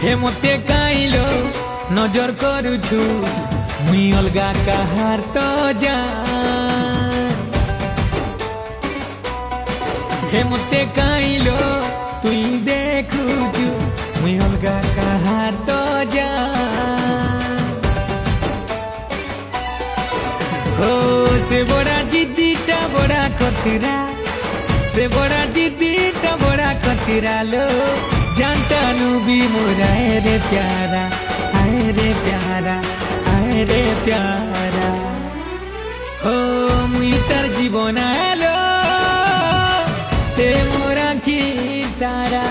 हे मते काइलो नजर करुछु मुई अलगा काहार तो जान। हे मते काइलो तुई देखुछु मुई अलगा काहार तो जान। हो से बड़ा जिद्दीटा बड़ा खतरा, से बड़ा जिद्दीटा बड़ा खतरा लो जानता नु भी मोरा रे प्यारा, आए रे प्यारा, आए रे प्यारा। हो मुई तार जीवन आलो से मोरा की तारा।